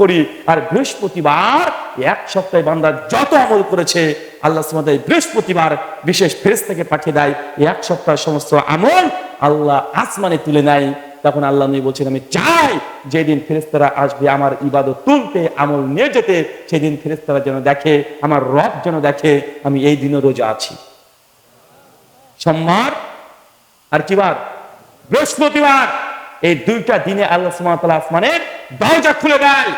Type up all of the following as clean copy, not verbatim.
করি। আর বৃহস্পতিবার এক সপ্তাহে বান্দা যত আমল করেছে আল্লাহ সুবহানাহু ওয়া তাআলা বৃহস্পতিবার বিশেষ ফেরেশতাকে পাঠিয়ে দেয়, এক সপ্তাহ সমস্ত আমল আল্লাহ আসমানে তুলে নেয়। তখন আল্লাহ নবী বলছেন, আমি চাই যেদিন ফেরেশতারা আসবে আমার ইবাদত তুলতে, আমল নিয়ে যেতে, সেদিন ফেরেশতারা যেন দেখে, আমার রব যেন দেখে আমি এই দিনও রোজা আছি। সোমবার আর কি বার? বৃহস্পতিবার। এই দুইটা দিনে আল্লাহ সুবহানাহু ওয়া তাআলা আসমানের দরজা খুলে দেয়।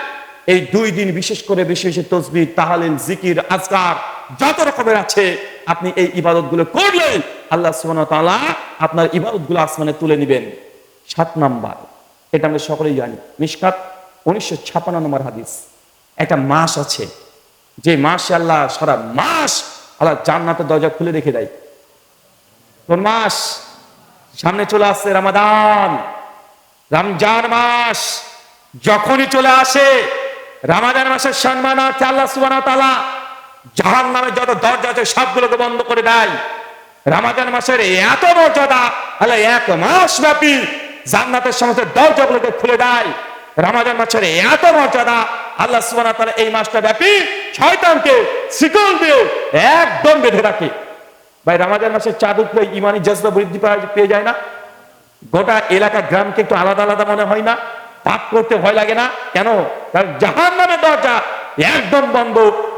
এই দুই দিন বিশেষ করে বেশি বেশি তাসবিহ, তাহলিল, জিকির, আজকার যত রকমের আছে আপনি এই ইবাদতগুলো করলে আল্লাহ সুবহানাহু ওয়া তাআলা আপনার ইবাদতগুলো আসমানে তুলে নেবেন। 7 নাম্বার, এটা আমরা সকলেই জানি, মিশকাত 1956 নম্বর হাদিস। একটা মাস আছে যে মাসে আল্লাহ সারা মাস আল্লাহ জান্নাতের দরজা খুলে রেখে দেয়। কোন মাস? সামনে চলে আসছে রমাদান, রমজান মাস। যখনই চলে আসে রমাদান মাসের সম্মানার্থে আল্লাহ সুবহানাহু ওয়া তাআলা জাহান্নামের যত দরজা আছে সবগুলোকে বন্ধ করে দেয়। রমাদান মাসের এত মর্যাদা, আল্লাহ এক মাস ব্যাপী জান্নাতের সমস্ত দরজাগুলোকে খুলে দেয়। রমাদান মাসের এত মর্যাদা, আল্লাহ সুবহানাহু ওয়া তাআলা এই মাসটা ব্যাপী শয়তানকে শিকল দিয়ে একদম বেঁধে রাখে। ভাই, রমাদান মাসের চাঁদ উঠলে ইমানি জজবা বৃদ্ধি পেয়ে যায় না? গোটা এলাকা গ্রামকে একটু আলাদা আলাদা মনে হয় না? পাপ করতে ভয় লাগে না? কেন? কারণ জাহান্নামের দরজা একদম বন্ধ,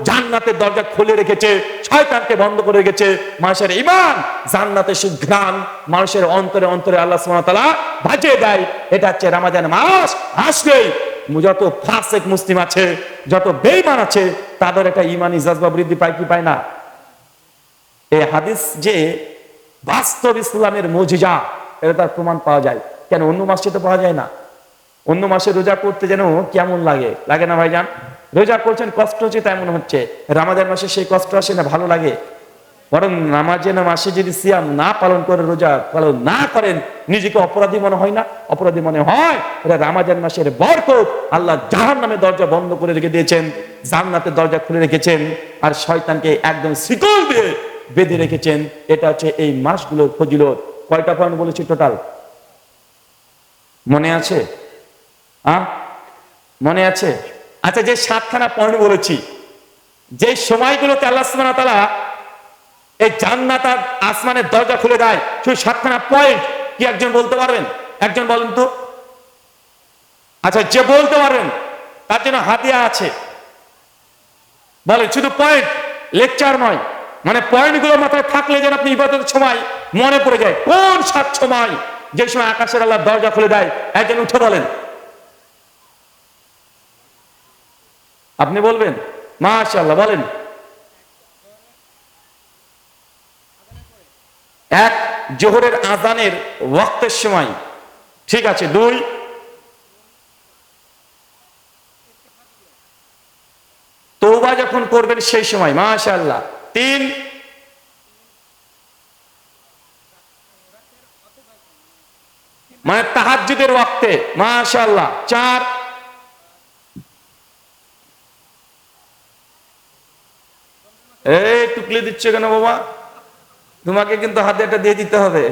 জান্নাতের দরজা খুলে রেখেছে, শয়তানকে বন্ধ করে রেখেছে। মানুষের ঈমান, জান্নাতের সুঘ্রাণ মানুষের অন্তরে অন্তরে আল্লাহ সুবহানাহু ওয়া তাআলা বাজিয়ে দেয়। এটা হচ্ছে রমাদান মাস আসলেই যত ফাসিক মুসলিম আছে, যত বেঈমান আছে, তাদের একটা ইমানি জজবা বৃদ্ধি পায় কি পায় না? এই হাদিস যে বাস্তব ইসলামের মুজিজা, এটা তার প্রমাণ পাওয়া যায়। কেন অন্য মাসে তো পাওয়া যায় না? অন্য মাসে রোজা করতে যেন কেমন লাগে, লাগে না ভাইজান? রোজা করছেন কষ্ট হচ্ছে তাই মনে হচ্ছে, রমাদান মাসে সেই কষ্ট আসে না, ভালো লাগে। বরং রমাদান মাসে যদি সিয়াম না পালন করে, রোজা পালন না করেন, নিজেকে অপরাধী মনে হয় না? অপরাধী মনে হয়। এটা রমাদান মাসের বরকত। আল্লাহ জাহান্নামের দরজা বন্ধ করে রেখে দিয়েছেন, জান্নাতের দরজা খুলে রেখেছেন, আর শয়তানকে একদম শিকল দিয়ে বেঁধে রেখেছেন। এটা হচ্ছে এই মাসগুলোর ফজিলত। কয়টা পয়েন্ট বলেছি টোটাল? মনে আছে? মনে আছে? আচ্ছা, যে 7খানা পয়েন্ট বলেছি, যে সময়গুলোতে আল্লাহ সুবহানাহু ওয়া তাআলা এই জান্নাত আর আসমানের দরজা খুলে দেয়, সেই 7খানা পয়েন্ট কি একজন বলতে পারবেন? একজন বলেন তো। আচ্ছা, যে বলতে পারবেন তার জন্য হাদিয়া আছে। বলেন, শুধু পয়েন্ট, লেকচার নয়। মানে পয়েন্টগুলো মাথায় থাকলে যেন আপনি ইবাদতের সময় মনে পড়ে যায়। কোন 7 সময়, যে সময় আকাশের আল্লাহ দরজা খুলে দেয়? একজন উঠে বলেন। আপনি বলবেন? মাশাআল্লাহ, বলেন। 1, জোহরের আযানের ওয়াক্তের সময়। ঠিক আছে। 2, তওবা যখন করবেন সেই সময়। মাশাআল্লাহ। 3, মানে তাহাজ্জুদের ওয়াক্তে। মাশাআল্লাহ। 4, এই টুকলি দিচ্ছ কেন বাবা? তোমাকে কিন্তু হাদিয়াটা দিয়ে দিতে হবে।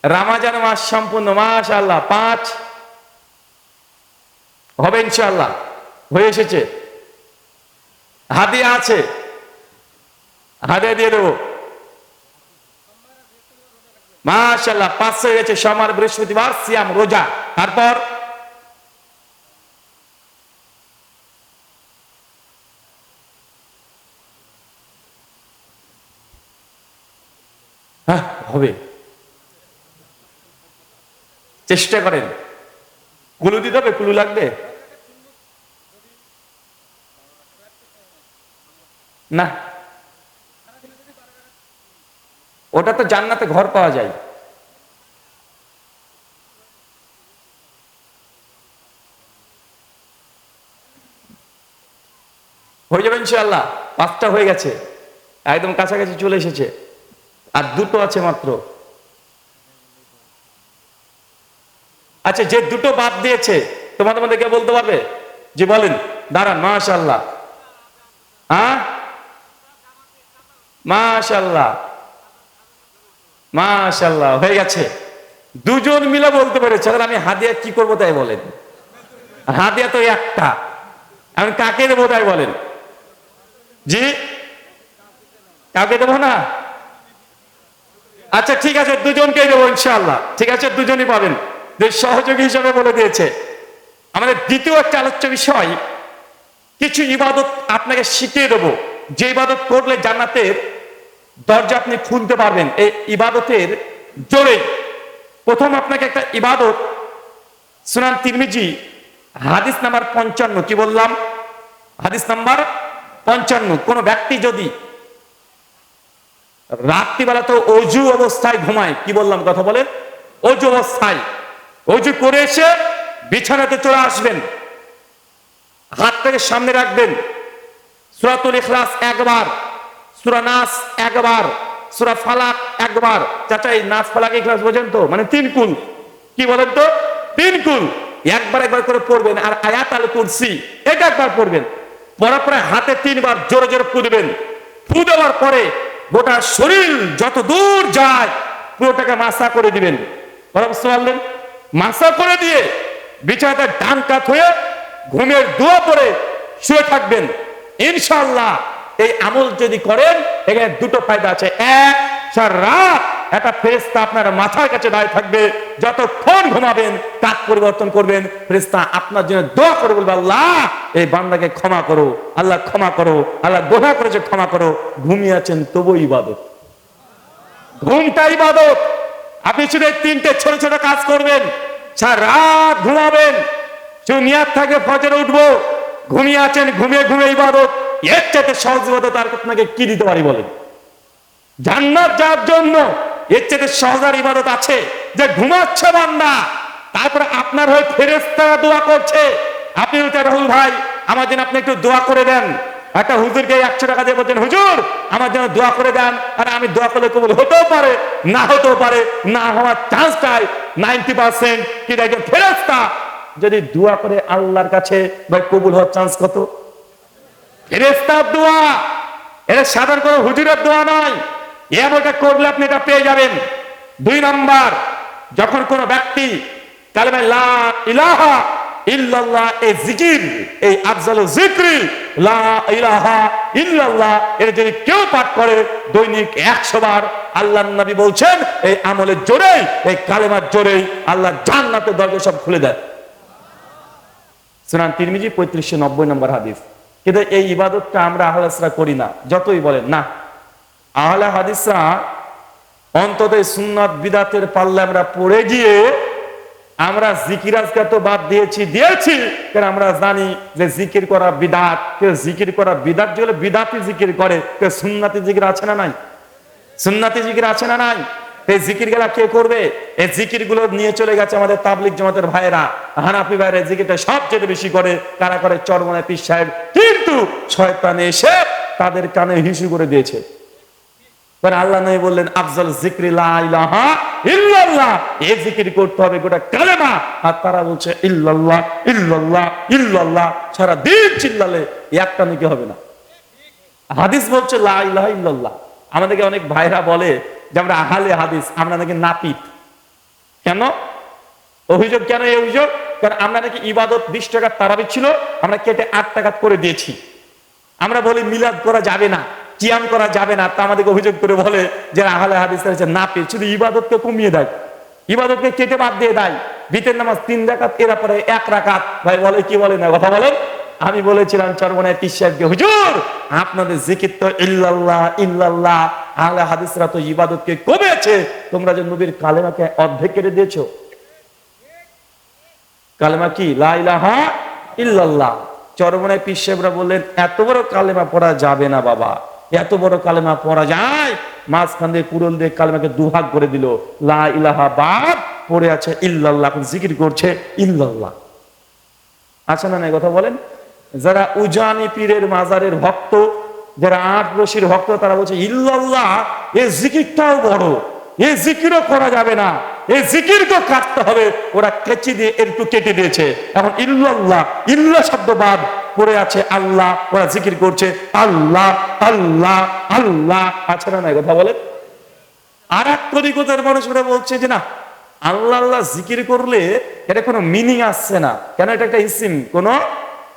রমজান মাস সম্পূর্ণ। মাশাআল্লাহ। 5 হবে ইনশাআল্লাহ, হয়ে এসেছে। হাদিয়া আছে, হাদিয়া দিয়ে দেবো। মাশাআল্লাহ। 5 হয়ে গেছে। সোমবার, বৃহস্পতিবার সিয়াম, রোজা। তারপর হবে, চেষ্টা করেন। কুলু দিতে হবে? কুলু লাগবে না? ওটা তো জান্নাতে ঘর পাওয়া যায়। হয়ে যাবে ইনশাআল্লাহ। 5টা হয়ে গেছে, একদম কাছাকাছি চলে এসেছে। আর 2টো আছে মাত্র। আচ্ছা, যে 2টো বাদ দিয়েছে তোমাদের মধ্যে কে বলতে পারবে? যে বলেন, দাঁড়ান। মাশাআল্লাহ। মাশাআল্লাহ, মাশাআল্লাহ, হয়ে গেছে। 2জন মিলে বলতে পেরেছে। আমি হাদিয়া কি করবো তাই বলেন? হাদিয়া তো একটা, এখন কাকে দেবো তাই বলেন? জি, কাউকে দেবো না? আচ্ছা ঠিক আছে, দুজনকেই দেবো ইনশাআল্লাহ। ঠিক আছে, দুজনই পাবেন, যে সহযোগী হিসেবে বলে দিয়েছে। আমাদের দ্বিতীয় একটা আলোচ্য বিষয়, কিছু ইবাদত আপনাকে শিখিয়ে দেবো, যে ইবাদত করলে জান্নাতের দরজা আপনি খুলতে পারবেন এই ইবাদতের জোরে। প্রথম আপনাকে একটা ইবাদত, সুনান তিরমিজি হাদিস নাম্বার 55, কি বললাম? হাদিস নাম্বার 55। কোন ব্যক্তি যদি রাত্রিবেলা তো অজু অবস্থায় ঘুমায়, কি বললাম কথা বলেন? অজু অবস্থায়, অজু করে এসে বিছানাতে চলে আসবেন, হাতটাকে সামনে রাখবেন, সূরাতুল ইখলাস একবার, সূরা নাস একবার, সূরা ফালাক একবার। চাচা এই নাস ফালাক ইখলাস বোঝেন তো? মানে 3 কুল, কি বলেন তো? 3 কুল একবার একবার করে পড়বেন। আর আয়াত আল কুরসি এটা একবার পড়বেন। পড়ার পরে হাতে 3 বার জোরে জোরে ফু দেবেন। ফু দেওয়ার পরে গোটা শরীর যত দূর যায় পুরোটাকে মাসা করে দিবেন। বলেন, মাসা করে দিয়ে বিছানাতে ডান কাত হয়ে ঘুমের দোয়া পড়ে শুয়ে থাকবেন। ইনশাআল্লাহ এই আমল যদি করেন, এখানে 2টো ফায়দা আছে। এক, সারা রাত একটা ফেরেশতা আপনার মাথার কাছে দাঁড়িয়ে থাকবে, যতক্ষণ ঘুমাবেন কাজ পরিবর্তন করবেন, ফেরেশতা আপনার জন্য দোয়া করে বলবে, আল্লাহ এই বান্দাকে ক্ষমা করো, আল্লাহ ক্ষমা করো, আল্লাহ গুনাহ করেছে ক্ষমা করো। ঘুমিয়ে আছেন তবু ইবাদত, ঘুমটা ইবাদত। আপনি শুধু 3টে ছোট ছোট কাজ করবেন, সারা রাত ঘুমাবেন, শুধু নিয়াত থাকে ফজরে উঠবো, ঘুমিয়ে আছেন, ঘুমিয়ে ঘুমিয়ে ইবাদত। এর চাইতে সহজ ইবাদত আর আপনাকে কি দিতে পারি বলেন? জান্নাত যাওয়ার জন্য এর চাইতে সহজ আর ইবাদত আছে? যে ঘুমাচ্ছে বান্দা, তারপরে আপনার হয়ে ফেরেশতারা দোয়া করছে, আপনি বলতে রাহুল ভাই আমার জন্য আপনি একটু দোয়া করে দেন। একটা হুজুরকে 100 টাকা দিয়ে বলছেন, হুজুর আমার জন্য দোয়া করে দেন। আর আমি দোয়া করলে কবুল হতেও পারে, না হতেও পারে, না হওয়ার চান্সটাই 90%। কিন্তু একজন ফেরেশতা যদি দোয়া করে আল্লাহর কাছে, ভাই কবুল হওয়ার চান্স কত? ফেরেশতার দোয়া, এটা সাধারণ কোনো হুজুরের দোয়া নয়। এমনটা করলে আপনি এটা পেয়ে যাবেন। 2 নাম্বার, যখন কোনো ব্যক্তি কালেমা লা ইলাহা ইল্লাল্লাহ এই জিকির, এই আফজালু যিকরি লা ইলাহা ইল্লাল্লাহ, এটা যদি কেউ পাঠ করে দৈনিক 100 বার, আল্লাহর নবী বলছেন এই আমলের জোরেই, এই কালেমার জোরেই আল্লাহ জান্নাতের দরজা সব খুলে দেয়। সুনান তিরমিজি 3590 নম্বর হাদিস। কিন্তু এই ইবাদতটা আমরা আহলে হাদিসরা করি না, যতই বলেন না। আহলে হাদিসরা অন্তত সুন্নাত বিদাতের পাল্লা আমরা পড়ে গিয়ে আমরা জিকির আজকার তো বাদ দিয়েছি, কারণ আমরা জানি যে জিকির করা বিদাত। কেউ জিকির করা বিদাত হলে বিদাতি জিকির করে, কেউ সুন্নাতি জিকির আছে না নাই? সুন্নাতি জিকির আছে না নাই? এই জিকির গুলা কে করবে? এই জিকির গুলো নিয়ে চলে গেছে আমাদের তাবলিগ জামাতের ভাইরা, হানাফি ভাইরা। জিকিরটা সবচেয়ে বেশি করে কারা করে? চরমনায় পীর সাহেব। কিন্তু শয়তান এসে তাদের কানে হিসু করে দিয়েছে। আল্লাহ নবী বললেন আফজাল যিকরি লা ইলাহা ইল্লাল্লাহ, এই জিকির করতে হবে গোটা কালেমা। আর তারা বলছে ইল্লাল্লাহ ইল্লাল্লাহ ইল্লাল্লাহ, সারা দিন চিল্লালে একটা নাকি হবে না। হাদিস বলছে লা ইলাহা ইল্লাল্লাহ। আমাদেরকে অনেক ভাইরা বলে যে আমরা আহলে হাদিস, আমরা নাকি নাপিত। কেন অভিযোগ? কেন এই অভিযোগ? কারণ আমরা নাকি ইবাদত 20 টাকার তারাবি ছিল, আমরা কেটে 8 টাকা করে দিয়েছি। আমরা বলি মিলাদ করা যাবে না, কিয়াম করা যাবে না, তা আমাদেরকে অভিযোগ করে বলে যে আহলে হাদিস নাপিত, শুধু ইবাদতকে কমিয়ে দেয়, ইবাদতকে কেটে বাদ দিয়ে দেয়। বিতের নামাজ 3 রাকাত, এরা পরে 1 রাকাত। ভাই বলে কি বলে না কথা বলেন? আমি বলেছিলাম চরমনায় পীর সাহেবকে, হুজুর আপনাদের জিকির তো ইল্লাল্লাহ ইল্লাল্লাহ, আহলে হাদিসরা তো ইবাদতকে কমেছে, তোমরা যে নবীর কালেমাকে অর্ধেক কেটে দিয়েছো। কালেমা কি? লা ইলাহা ইল্লাল্লাহ। চরমনায় পীর সাহেবরা বললেন এত বড় কালেমা পড়া যাবে না বাবা, এত বড় কালেমা পড়া যায়? মাঝখান দিয়ে কুরল দিয়ে কালেমাকে দুভাগ করে দিল। লা ইলাহা বাদ পড়ে আছে ইল্লাল্লাহ, এখন জিকির করছে ইল্লাল্লাহ। আছে না নাই কথা বলেন? যারা উজানি পীরের মাজারের ভক্ত, যারা 8 রশির ভক্ত, তারা বলছে ইল্লাল্লাহ, এই জিকিরটাও বড়, এই জিকিরও করা যাবে না, এই জিকির তো কাটতে হবে। ওরা কেচি দিয়ে একটু কেটে দিয়েছে, এখন ইল্লাল্লাহ, ইল্লাহ শব্দ বাদ পড়ে আছে আল্লাহ, ওরা জিকির করছে আল্লাহ আল্লাহ আল্লাহ। আছে না নাই কথা বলেন? আর এক তরিকতের মানুষরা বলছে যে না, আল্লাহ আল্লাহ জিকির করলে এটা কোনো মিনিং আসছে না, কেন? এটা একটা ইসিম,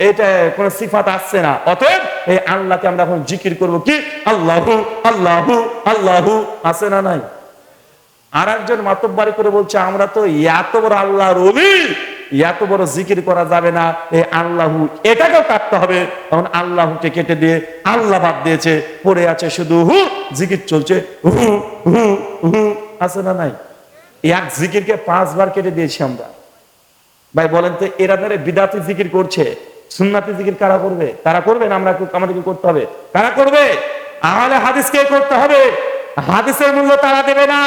এটা কোন সিফাত আসছে না। অতএব এই আল্লাহকে আমরা এখন জিকির করব কি? আল্লাহু আল্লাহু আল্লাহু, আছে না নাই? আর একজন মাতব্বারি করে বলছে আমরা তো এত বড় আল্লাহর ওলি, এত বড় জিকির করা যাবে না, এই আল্লাহু এটাকেও কাটতে হবে। তখন আল্লাহুকে কেটে দিয়ে আল্লাহ বাদ দিয়েছে, পড়ে আছে শুধু হু, জিকির চলছে হু হু হু, আছে না নাই? এক জিকিরকে 5 বার কেটে দিয়েছি আমরা। ভাই বলেন তো, এরা ধরে বিদাতি জিকির করছে, সুন্নাতি জিকির কারা করবে? তারা করবে না, আমরা আমাদেরকে করতে হবে? কারা করবে? আহলে হাদিসকে করতে হবে। হাদিসের মূল্য তারা দেবে না,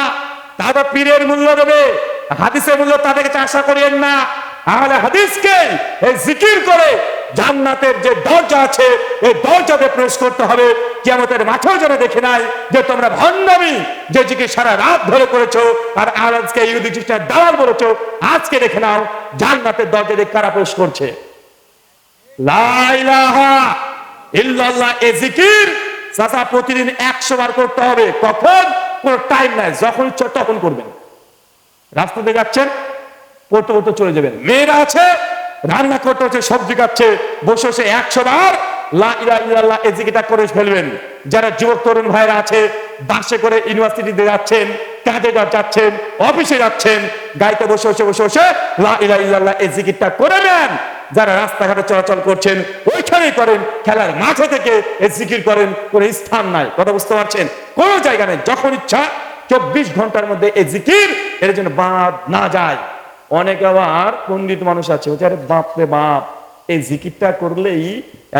তারা পীরের মূল্য দেবে। হাদিসের মূল্য তাদেরকে আশা করিয়েন না। আহলে হাদিসকে এই জিকির করে জান্নাতের যে দরজা আছে, এই দরজাতে প্রবেশ করতে হবে। কিয়ামতের মাঠেও যেন দেখে নাই যে তোমরা ভণ্ডামি যে জিকির সারা রাত ধরে করেছো আর আজকে ইহুদি খ্রিস্টান দালাল বলেছো, আজকে দেখে নাও জান্নাতের দরজাতে কারা প্রবেশ করছে। লা ইলাহা ইল্লাল্লাহ এই জিকির চাচা প্রতিদিন 100 বার করতে হবে। কখন? কোন টাইম নাই, যখন ইচ্ছা তখন করবেন। রাস্তাতে যাচ্ছেন, পড়তে পড়তে চলে যাবেন। মেয়েরা আছে রান্না করতে হচ্ছে, সবজি কাটছে, বসে বসে 100 বার লা ইলাহা ইল্লাল্লাহ এই জিকিরটা করে ফেলবেন। যারা যুবক তরুণ ভাইরা আছে, বাসে করে ইউনিভার্সিটিতে যাচ্ছেন, কাজে যাচ্ছেন, অফিসে যাচ্ছেন, গাড়িতে বসে বসে বসে বসে লা ইলাহা ইল্লাল্লাহ এই জিকিরটা করে নেন। যারা রাস্তাঘাটে চলাচল করছেন ওইখানেই করেন, খেলার মাঠে থেকে এই জিকির করেন, কোনো স্থান নাই। কথা বুঝতে পারছেন? কোনো জায়গা নেই, যখন ইচ্ছা 24 ঘন্টার মধ্যে এই জিকির এর জন্য বাদ না যায়। অনেক আবার পণ্ডিত মানুষ আছে, আরে বাপ রে বাপ, এই জিকিরটা করলেই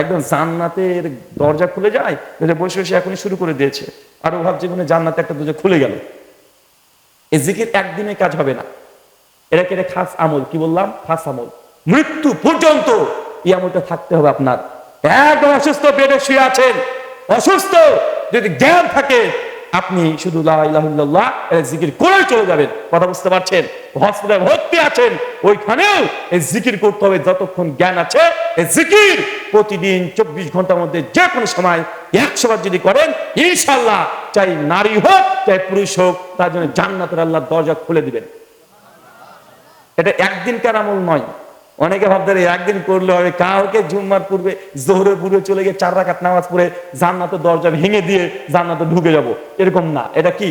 একদম জান্নাতের দরজা খুলে যায়, বসে বসে এখনই শুরু করে দিয়েছে, আর ও ভাবছে মানে জান্নাতে একটা দরজা খুলে গেল। এই জিকির একদিনে কাজ হবে না, এটাকে এটা খাস আমল। কি বললাম? খাস আমল। মৃত্যু পর্যন্ত এই আমলটা থাকতে হবে আপনার। একদম অসুস্থ বেডে শুয়ে আছেন, অসুস্থ, যদি জ্ঞান থাকে আপনি শুধু লা ইলাহা ইল্লাল্লাহ এর জিকির করে চলে যাবেন। কথা বুঝতে পারছেন? হসপিটালে ভর্তি আছেন, ওইখানেও এই জিকির করতে হবে যতক্ষণ জ্ঞান আছে। এই জিকির প্রতিদিন 24 ঘন্টার মধ্যে যে কোনো সময় 100 বার যদি করেন, ইনশাআল্লাহ চাই নারী হোক চাই পুরুষ হোক, তার জন্য জান্নাতের আল্লাহ দরজা খুলে দিবেন। এটা একদিনকার আমল নয়। অনেকে ভাবতে একদিন করলে হবে, কাউকে জুম্মার পূর্বে জোহরের পূর্বে চলে গিয়ে 4 রাকাত নামাজ পড়ে জান্নাতের দরজা ভেঙে দিয়ে জান্নাতে ঢুকে যাব, এরকম না। এটা কি?